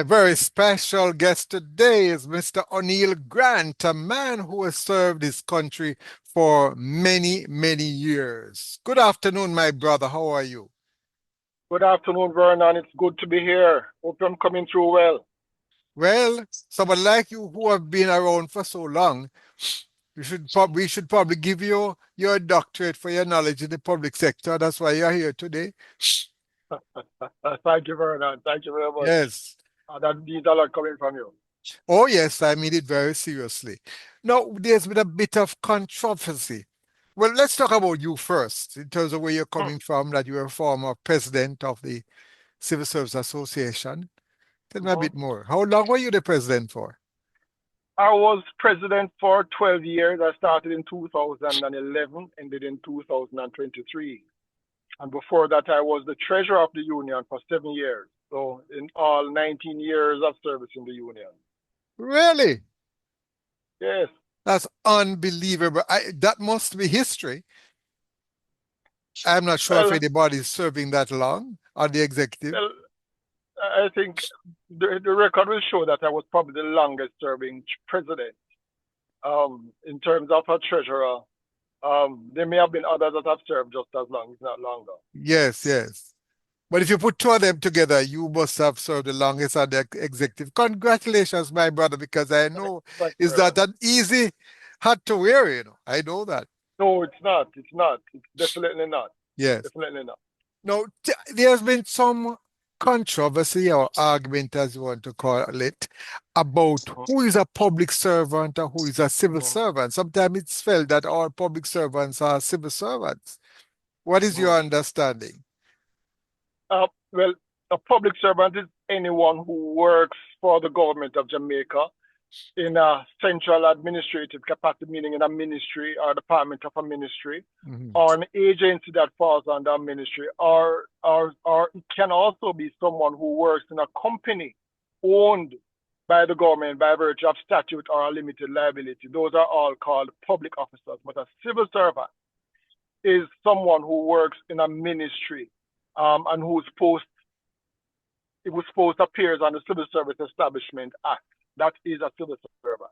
very special guest today is Mr. O'Neill Grant, a man who has served his country for many, many years. Good afternoon, my brother. How are you? Good afternoon, Vernon. It's good to be here. Hope I'm coming through well. Well, someone like you who have been around for so long, we should probably give you your doctorate for your knowledge in the public sector. That's why you're here today. Thank you, Vernon. Thank you very much. Yes. That means a lot coming from you. Oh, yes, I mean it very seriously. Now, there's been a bit of controversy. Well, let's talk about you first, in terms of where you're coming from, that you're a former president of the Civil Service Association. Tell me a Mhm. bit more. How long were you the president for? I was president for 12 years. I started in 2011, ended in 2023. And before that, I was the treasurer of the union for 7 years. So, in all, 19 years of service in the union. Really? Yes. That's unbelievable. That must be history. I'm not sure if Well, anybody's serving that long on the executive. well, I think the record will show that I was probably the longest serving president. In terms of a treasurer, there may have been others that have served just as long, if not longer. Yes, yes. But if you put two of them together, you must have served the longest on the executive. Congratulations, my brother, because I know Thank you it's very not much. an easy hat to wear, you know. I know that. No, it's not. It's not. It's definitely not. Yes. Definitely not. Now, there's been some controversy or argument, as you want to call it, about Mhm, who is a public servant and who is a civil mhm, servant. Sometimes it's felt that all public servants are civil servants. What is your mhm. understanding? Well, a public servant is anyone who works for the government of Jamaica in a central administrative capacity, meaning in a ministry or department of a ministry, Mhm. or an agency that falls under a ministry, or it can also be someone who works in a company owned by the government by virtue of statute or a limited liability. Those are all called public officers. But a civil servant is someone who works in a ministry and whose post appears on the Civil Service Establishment Act. That is a civil servant.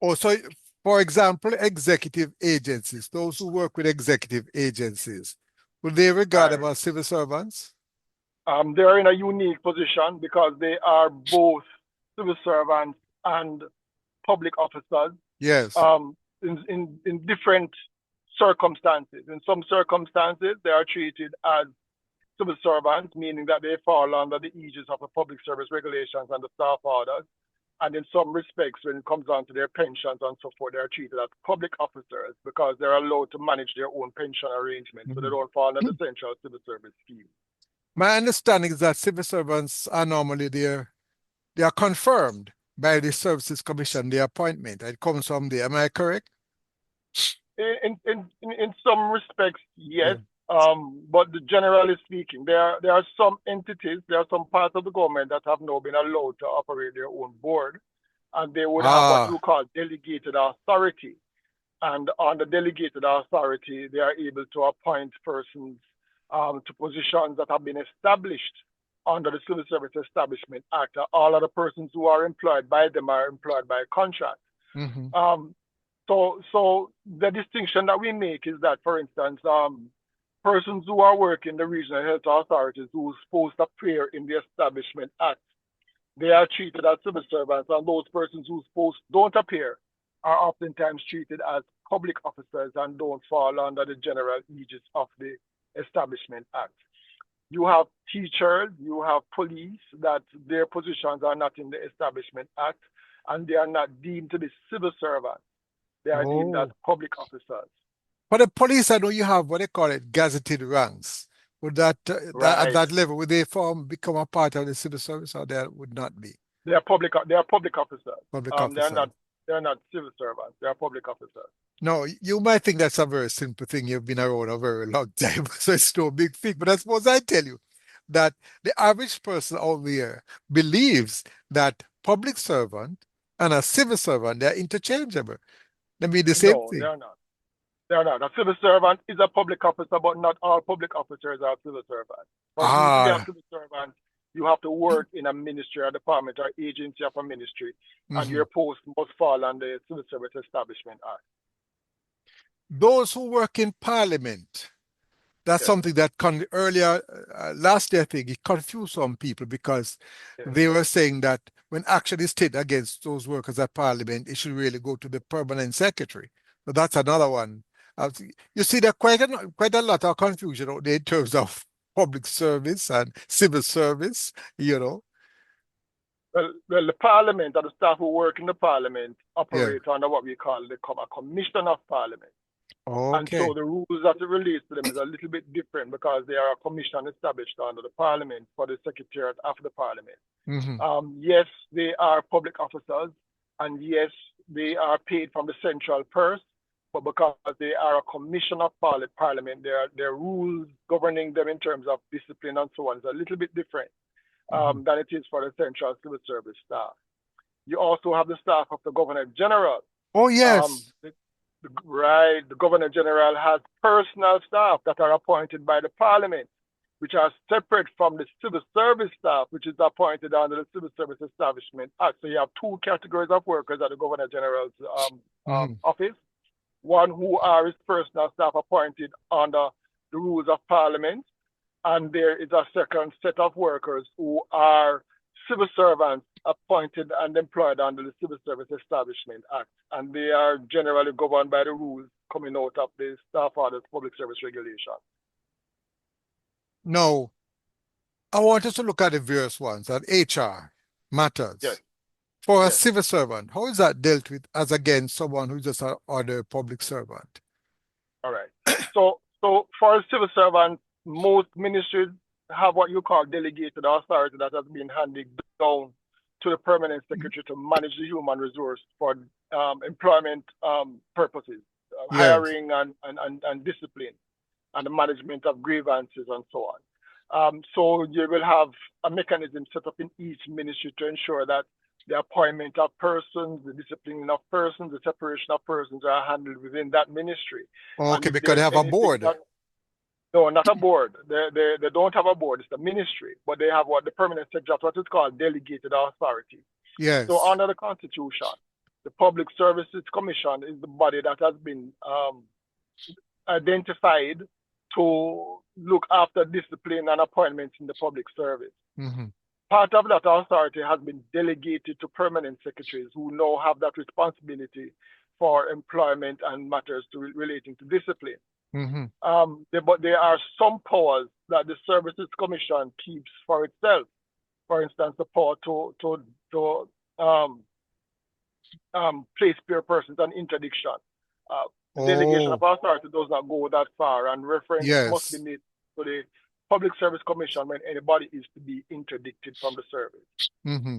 Also, for example, executive agencies, those who work with executive agencies, will they regard them Right. as civil servants? They are in a unique position because they are both civil servants and public officers Yes. um, in different circumstances. In some circumstances, they are treated as civil servants, meaning that they fall under the aegis of the public service regulations and the staff orders. And in some respects, when it comes down to their pensions and so forth, they are treated as public officers because they're allowed to manage their own pension arrangements, so they Mhm. don't fall under the central civil service scheme. My understanding is that civil servants are normally there, they are confirmed by the Services Commission, the appointment. It comes from there. Am I correct? In some respects, Yeah. yes. But generally speaking, there are some entities, there are some parts of the government that have now been allowed to operate their own board, and they would have what you Ah, call delegated authority. And on the delegated authority, they are able to appoint persons to positions that have been established under the Civil Service Establishment Act. All of the persons who are employed by them are employed by contract. mhm. Um, so the distinction that we make is that, for instance, persons who are working the regional health authorities whose posts appear in the Establishment Act, they are treated as civil servants, and those persons whose posts don't appear are oftentimes treated as public officers and don't fall under the general aegis of the Establishment Act. You have teachers, you have police, that their positions are not in the Establishment Act, and they are not deemed to be civil servants. They are deemed as Oh. public officers. For the police, I know you have what they call it, gazetted ranks. Would at Right. that level, would they become a part of the civil service or they would not be They are public officers. public They are not officers? civil servants. They are public officers. No, you might think that's a very simple thing. You've been around a very long time, so it's no big thing. But I suppose I tell you that the average person out there believes that public servant and a civil servant, they're interchangeable. They mean the same No, they thing. are not. They are not. A civil servant is a public officer, but not all public officers are civil servants. For you to be a Ah, civil servant, you have to work in a ministry or department or agency of a ministry, and Hmm. your post must fall under the Civil Service Establishment Act. Those who work in parliament, that's Yes, something that earlier last year, I think it confused some people because yes. they were saying that when action is taken against those workers at parliament, it should really go to the permanent secretary. So that's another one. You see, there quite a lot of confusion out there in terms of public service and civil service, you know. Well, the Parliament or the staff who work in the Parliament Yeah. operate under what we call a Commission of Parliament. And Okay. so the rules that relate to them is a little bit different because they are a commission established under the Parliament for the Secretariat of the Parliament. Hmm. Yes, they are public officers, and yes, they are paid from the central purse, but because they are a commission of Parliament, their rules governing them in terms of discipline and so on is a little bit different Hmm. than it is for the Central Civil Service staff. You also have the staff of the Governor General. Oh, Um, yes. the, right, the Governor General has personal staff that are appointed by the Parliament, which are separate from the civil service staff, which is appointed under the Civil Service Establishment Act. So you have two categories of workers at the Governor General's Hmm. office. One who are his personal staff appointed under the rules of Parliament, and there is a second set of workers who are civil servants appointed and employed under the Civil Service Establishment Act, and they are generally governed by the rules coming out of the Staff Orders Public Service Regulation. Now, I want us to look at the various ones at HR Yes, matters. For a yes, civil servant, how is that dealt with as against someone who's just an other public servant? all right. So for a civil servant, most ministries have what you call delegated authority that has been handed down to the permanent secretary to manage the human resource for employment purposes, Yes. hiring and discipline, and the management of grievances and so on. So you will have a mechanism set up in each ministry to ensure that the appointment of persons, the disciplining of persons, the separation of persons are handled within that ministry. And Okay, if because there's they have a anything board. that, no, not a board, they don't have a board, it's the ministry, but they have what the permanent secretary, what is called delegated authority. So Yes. under the Constitution, the Public Services Commission is the body that has been identified to look after discipline and appointments in the public service. Hmm. Part of that authority has been delegated to permanent secretaries who now have that responsibility for employment and matters relating to discipline. Hmm. But there are some powers that the Services Commission keeps for itself. For instance, the power to place peer persons on interdiction. The delegation of Oh, authority does not go that far, and reference must be yes. made to the Public Service Commission when anybody is to be interdicted from the service. Hmm.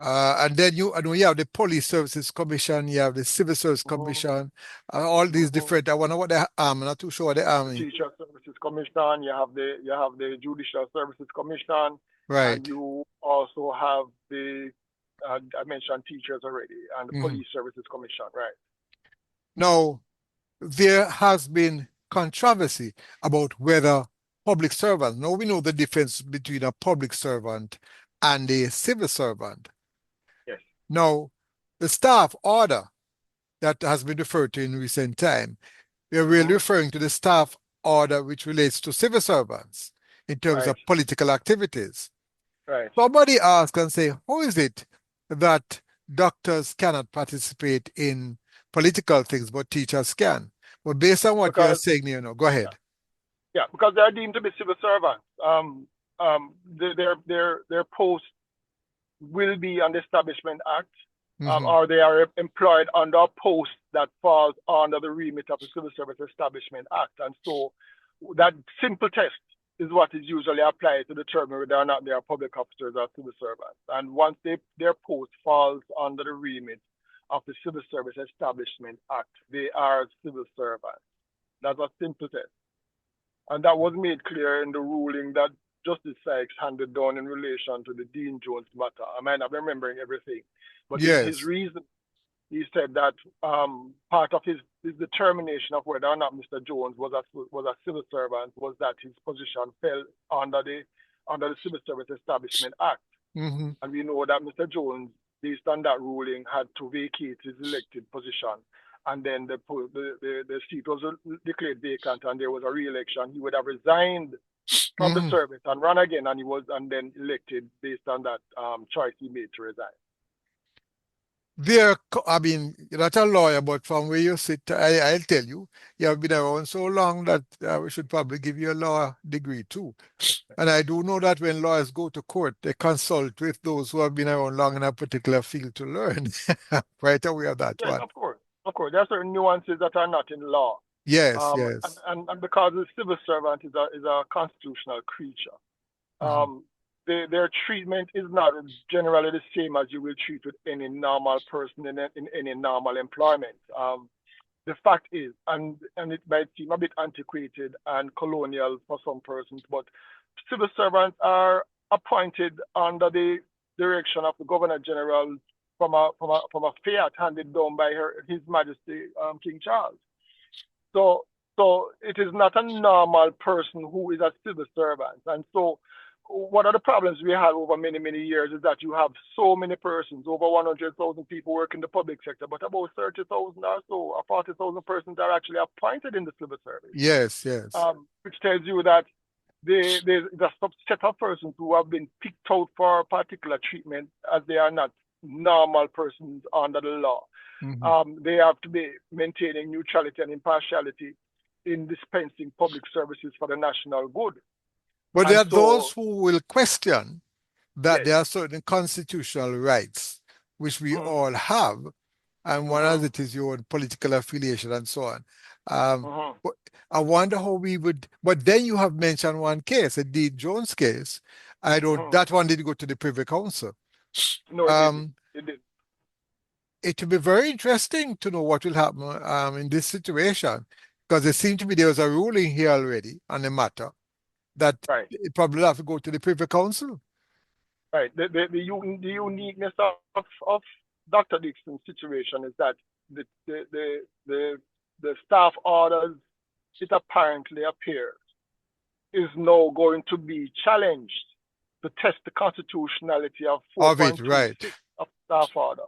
And then you have the Police Services Commission, you have the Civil Service Mm-hmm. Commission, all these Mm-hmm. different. I wonder what they I'm not too sure what they The army. Teacher Services Commission, you have the Judicial Services Commission, and Right. you also have the I mentioned teachers already, and the Hmm. Police Services Commission, right? Now, there has been controversy about whether public servants, now we know the difference between a public servant and a civil servant. Yes. Now, the staff order that has been referred to in recent time, we are really Mm-hmm. referring to the staff order which relates to civil servants in terms Right. of political activities. Right. Somebody asked and say, how is it that doctors cannot participate in political things, but teachers can? But based on what you're Because saying, go yeah, ahead. yeah, because they are deemed to be civil servants. Their post will be on the Establishment Act, Hmm. or they are employed under a post that falls under the remit of the Civil Service Establishment Act. And so that simple test is what is usually applied to determine whether or not they are public officers or civil servants. And once their post falls under the remit of the Civil Service Establishment Act, they are civil servants. That's a simple test. And that was made clear in the ruling that Justice Sykes handed down in relation to the Dean Jones matter. I might not be remembering everything, but in his Yes. reason, he said that part of his determination of whether or not Mr. Jones was a civil servant was that his position fell under the under the Civil Service Establishment Act. Hmm. And we know that Mr. Jones, based on that ruling, had to vacate his elected position. And then the seat was declared vacant and there was a re-election. He would have resigned from the Hmm. service and run again, and he was and then elected based on that choice he made to resign. I mean, you're not a lawyer, but from where you sit, I'll tell you, you have been around so long that we should probably give you a law degree too. And I do know that when lawyers go to court, they consult with those who have been around long in a particular field to learn. Right aware of that Yes, one. of course, of course. There are certain nuances that are not in law, Yes, yes. and because the civil servant is a constitutional creature, Mhm. um, their treatment is not generally the same as you will treat with any normal person in any normal employment. The fact is, and it might seem a bit antiquated and colonial for some persons, but civil servants are appointed under the direction of the Governor General from a fiat handed down by His Majesty King Charles. So so it is not a normal person who is a civil servant. And so one of the problems we had over many years is that you have so many persons, over 100,000 people work in the public sector, but about 30,000 or so, or 40,000 persons are actually appointed in the civil service, Yes, yes. which tells you that there's a subset of persons who have been picked out for particular treatment as they are not normal persons under the law. Mhm. They have to be maintaining neutrality and impartiality in dispensing public services for the national good. But there And are those so, who will question that yes. there are certain constitutional rights which we Mm-hmm, all have, and one of mm-hmm, it is your own political affiliation and so on. Um, mm-hmm, but I wonder how we would, but then you have mentioned one case, a Dean Jones case. I don't, mm-hmm. that one did go to the Privy Council. No, it did. Um, It did. it will be very interesting to know what will happen in this situation, because it seemed to me there was a ruling here already on the matter that Right, it probably have to go to the Privy Council. right. The uniqueness of Dr. Dixon's situation is that the, the, the, the, the staff orders, it apparently appears, is now going to be challenged to test the constitutionality of Of it, right. 4.26 of staff order.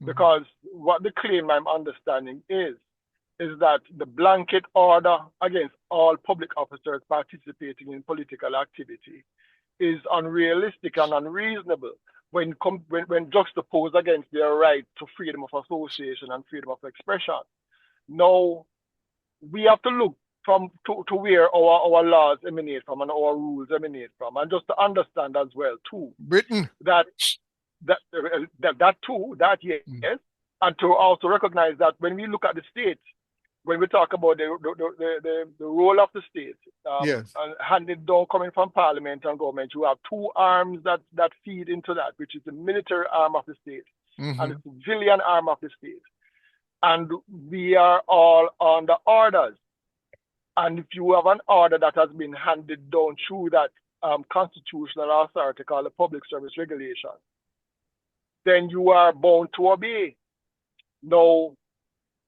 Mhm. Because what the claim I'm understanding is that the blanket order against all public officers participating in political activity is unrealistic and unreasonable when juxtaposed against their right to freedom of association and freedom of expression. Now, we have to look to where our laws emanate from and our rules emanate from, and just to understand as well too Britain. that that too, that yes, Mm. and to also recognize that when we look at the states, when we talk about the role of the state, Yes. and handed down coming from parliament and government, you have two arms that feed into that, which is the military arm of the state and the Hmm. civilian arm of the state. And we are all under orders. And if you have an order that has been handed down through that constitutional authority called the Public Service Regulation, then you are bound to obey. Now,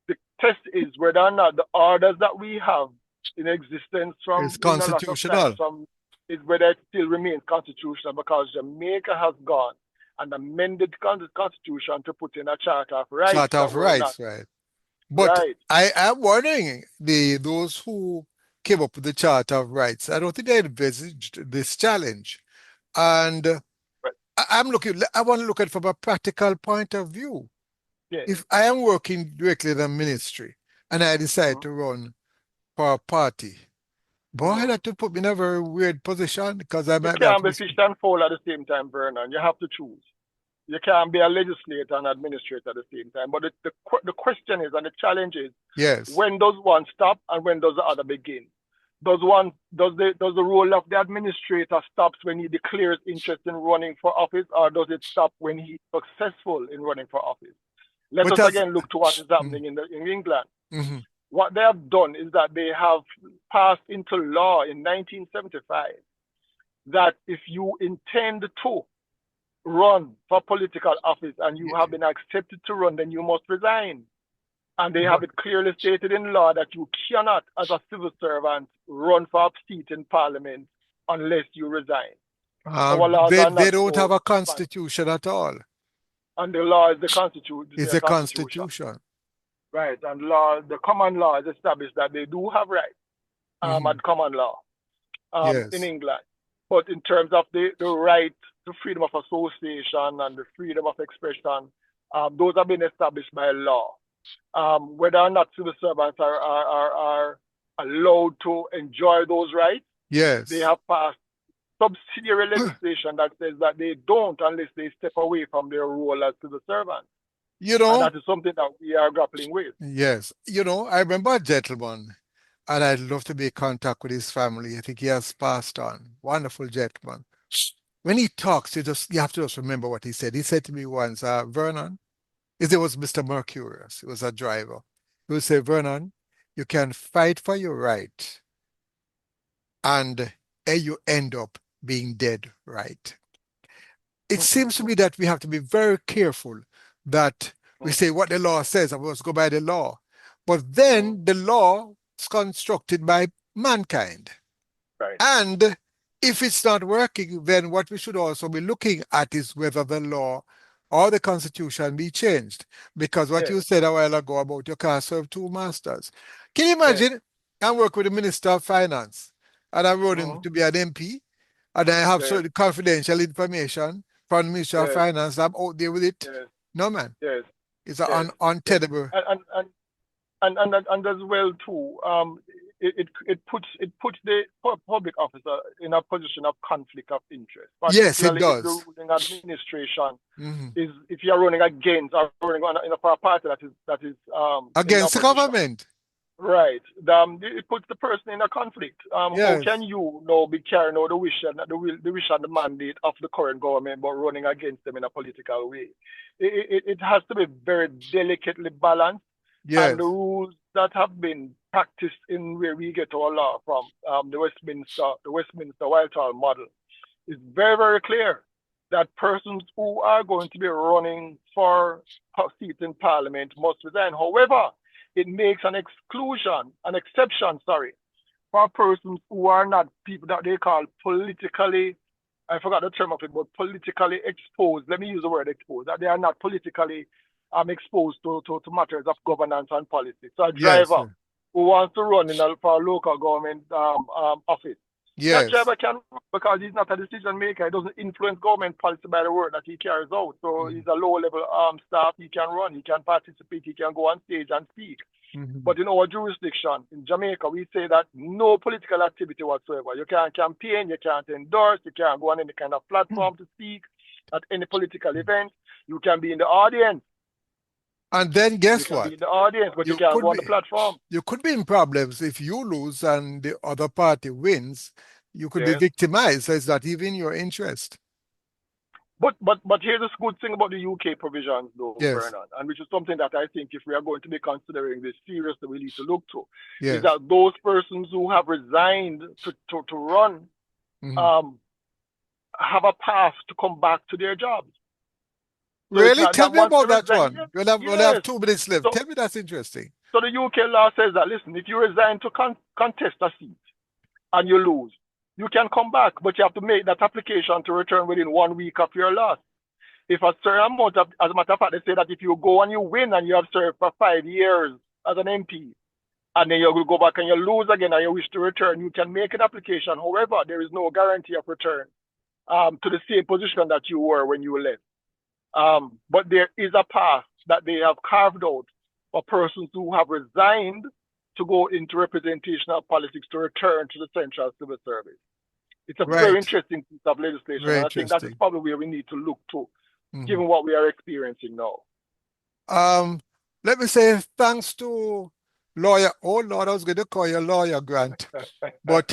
the test is whether or not the orders that we have in existence It's from in a lot of times constitutional. from is whether it still remains constitutional because Jamaica has gone and amended the constitution to put in a charter of rights Charter that of were not Rights, right? But right. I am wondering those who came up with the Charter of Rights. I don't think they envisaged this challenge, and But I'm looking. I want to look at it from a practical point of view. yes. If I am working directly in the ministry and I decide Mm-hmm, to run for a party, boy, mm-hmm. that would put me in a very weird position because I You might have can't to be be. fish and fowl at the same time, Vernon. You have to choose. You can't be a legislator and administrator at the same time. But the question is, and the challenge is, Yes. when does one stop and when does the other begin? Does the role of the administrator stops when he declares interest in running for office, or does it stop when he's successful in running for office? Let But us as again look to what is mm, happening in England. mhm. What they have done is that they have passed into law in 1975 that if you intend to run for political office and you have been accepted to run, then you must resign. And they have But it clearly stated in law that you cannot, as a civil servant, run for a seat in parliament unless you resign. Our laws are They not don't have so a advanced. constitution at all. And the law is It's their a constitution. constitution. Right. And law, the common law is established that they do have rights Mhm. at common law in Yes. England. But in terms of the right to freedom of association and the freedom of expression, those have been established by law. Whether or not civil servants are allowed to enjoy those rights, they Yes. have passed subsidiary legislation that says that they don't unless they step away from their role as civil servants. You And know, that is something that we are grappling with. yes. I remember a gentleman, and I'd love to be in contact with his family. I think he has passed on. Wonderful gentleman. When he talks, you have to just remember what he said. He said to me once, Vernon, it was Mr. Mercurius, he was a driver. He would say, Vernon, you can fight for your right, and you end up being dead right. It seems to me that we have to be very careful that we say what the law says and we must go by the law. But then the law is constructed by mankind. Right. And if it's not working, then what we should also be looking at is whether the law or the constitution be changed. Because what Yes. you said a while ago about you can't serve two masters. Can you Yes. imagine? I work with the Minister of Finance and I'm running Mm-hmm. to be an MP and I have Yes. certain confidential information from the Ministry of Yes. Finance. I'm out there with it. Yes. No, man. Yes. It's Yes. Yes. untenable. And as well too, it puts the public officer in a position of conflict of interest, Yes, it particularly if the does. ruling administration Mhm. is if you're running against or running for a party that is in Against the opposition. government. Right. It puts the person in a conflict. How can Yes. you now be carrying out the wish and the mandate of the current government, but running against them in a political way? It has to be very delicately balanced, and the Yes. rules that have been practiced in where we get our law from, the Westminster Whitehall model, is very, very clear that persons who are going to be running for seats in Parliament must resign. However, it makes an exception, sorry, for persons who are not people that they call politically, I forgot the term of it, but politically exposed. Let me use the word exposed, that they are not politically exposed to matters of governance and policy. So a Yes. driver who wants to run for a local government office, that Yes. driver can run because he's not a decision maker. He doesn't influence government policy by the work that he carries out. So Mhm. he's a low level staff. He can run, he can participate, he can go on stage and speak. Mhm. But in our jurisdiction, in Jamaica, we say that no political activity whatsoever. You can't campaign, you can't endorse, you can't go on any kind of platform to speak at any political event. You can be in the audience. And then You guess can be what? in the audience, but you You can't could go on the be platform. you could be in problems if you lose and the other party wins. You could be Yes. victimized. So it's not even your interest. But here's the good thing about the UK provisions, though, Yes. Vernon, and which is something that I think if we are going to be considering this seriously, we need to look to, is Yes. that those persons who have resigned to run Mhm. um, have a path to come back to their jobs. So it's Really? not Tell that me once you about that resign, one. yes, We'll have yes. 2 minutes left. So Tell me that's interesting. so the UK law says that listen, if you resign to contest a seat and you lose, you can come back, but you have to make that application to return within 1 week of your loss. If a certain amount of, as a matter of fact, they say that if you go and you win and you have served for 5 years as an MP, and then you will go back and you lose again and you wish to return, you can make an application. However, there is no guarantee of return to the same position that you were when you left. But there is a path that they have carved out for persons who have resigned to go into representational politics to return to the Central Civil Service. It's a very Right. interesting piece of legislation, Very and I think that is interesting. probably where we need to look to, Mhm. given what we are experiencing now. Um, Let me say thanks to lawyer. Oh Lord, I was going to call you lawyer Grant, but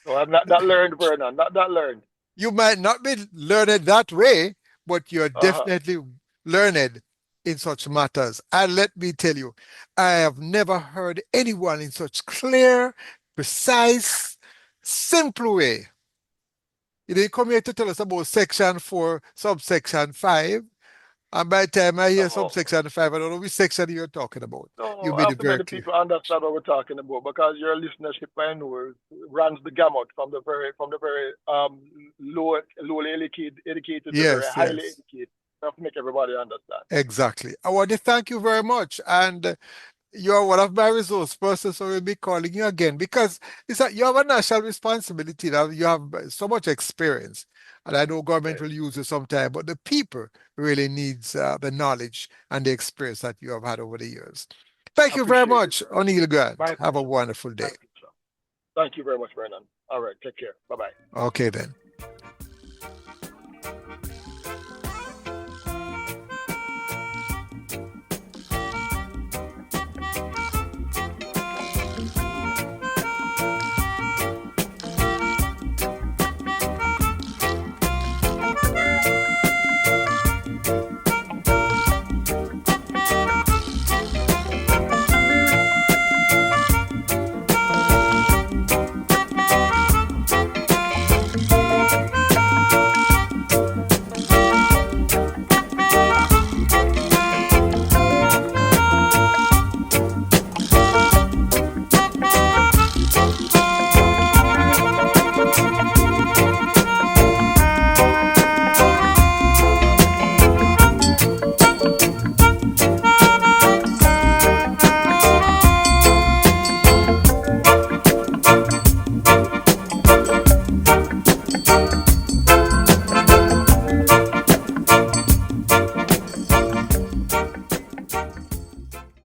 So I'm not that learned, Vernon, not that learned. you might not be learned that way, but you're Uh-huh. definitely learned in such matters. And let me tell you, I have never heard anyone in such clear, precise, simple way. You didn't come here to tell us about section 4, subsection 5. And by the time I hear some So, section 5, I don't know which section you're talking about. You so I made have it to make very the clear. people understand what we're talking about because your listenership, I know, runs the gamut from the very lowly educated to very Yes, highly yes. educated. I have to make everybody understand. Exactly. I want to thank you very much. And you're one of my resource persons, so we'll be calling you again because it's that you have a national responsibility. Now you have so much experience, and I know government Yes, will use it sometime, but the people really needs the knowledge and the experience that you have had over the years. Thank you very appreciate it much, very much. O'Neill Grant. My Have a pleasure. wonderful day. Thank you, sir. Thank you very much, Vernon. All right, take care. Bye bye. Okay then.